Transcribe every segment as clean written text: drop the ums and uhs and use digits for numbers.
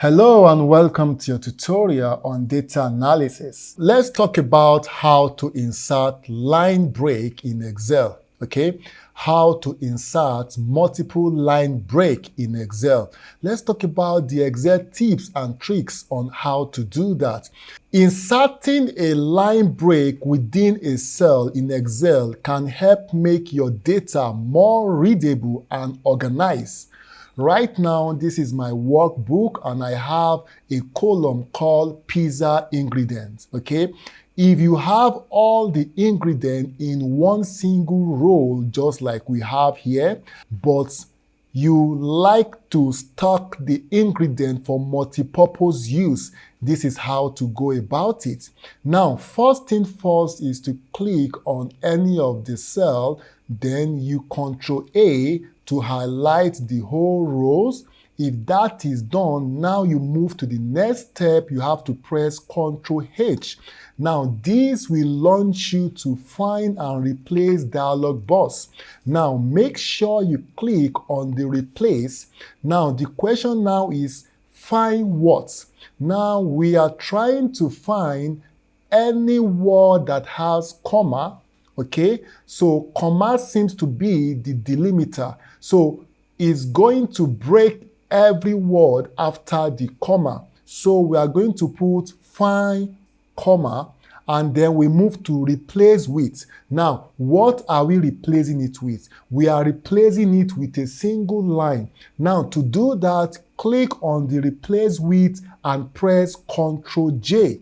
Hello and welcome to your tutorial on data analysis. Let's talk about how to insert line break in Excel, okay? How to insert multiple line break in Excel. Let's talk about the Excel tips and tricks on how to do that. Inserting a line break within a cell in Excel can help make your data more readable and organized. Right now, this is my workbook and I have a column called pizza ingredients, okay? If you have all the ingredients in one single row, just like we have here, but you like to stock the ingredient for multi-purpose use, this is how to go about it. Now, first thing first is to click on any of the cell, then you Ctrl A to highlight the whole rows. If that is done, now you move to the next step, you have to press Ctrl H. Now, this will launch you to find and replace dialog box. Now, make sure you click on the replace. Now, the question now is, find what? Now, we are trying to find any word that has comma, okay? So, comma seems to be the delimiter. So, it's going to break every word after the comma. So, we are going to put find comma, and then we move to replace with. Now, what are we replacing it with? We are replacing it with a single line. Now, to do that, click on the replace with and press Ctrl J.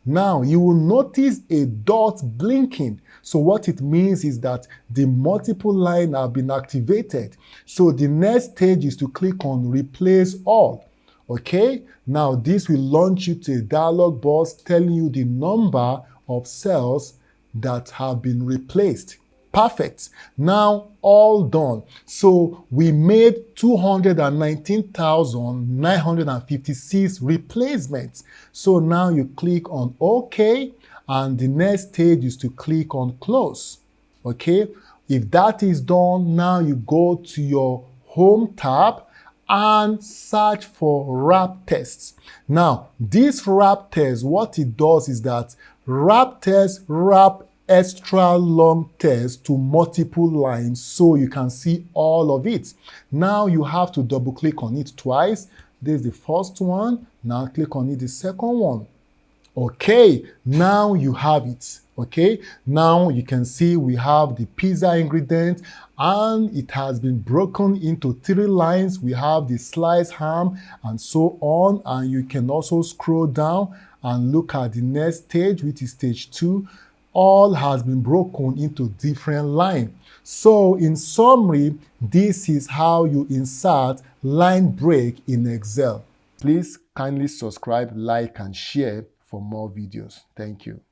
Now, you will notice a dot blinking. So what it means is that the multiple line have been activated. So the next stage is to click on replace all. Okay, now this will launch you to a dialog box telling you the number of cells that have been replaced. Perfect. Now, all done. So we made 219,956 replacements. So now you click on OK, and the next stage is to click on close. Okay, if that is done, now you go to your home tab and search for wrap tests. Now, this wrap test, what it does is that wrap test wrap extra long text to multiple lines so you can see all of it. Now you have to double click on it twice. This is the first one. Now click on it the second one. Okay, now you have it. Okay, now you can see we have the pizza ingredient and it has been broken into 3 lines. We have the sliced ham and so on, and you can also scroll down and look at the next stage, which is stage 2. All has been broken into different lines. So in summary, this is how you insert line break in Excel. Please kindly subscribe, like, and share for more videos. Thank you.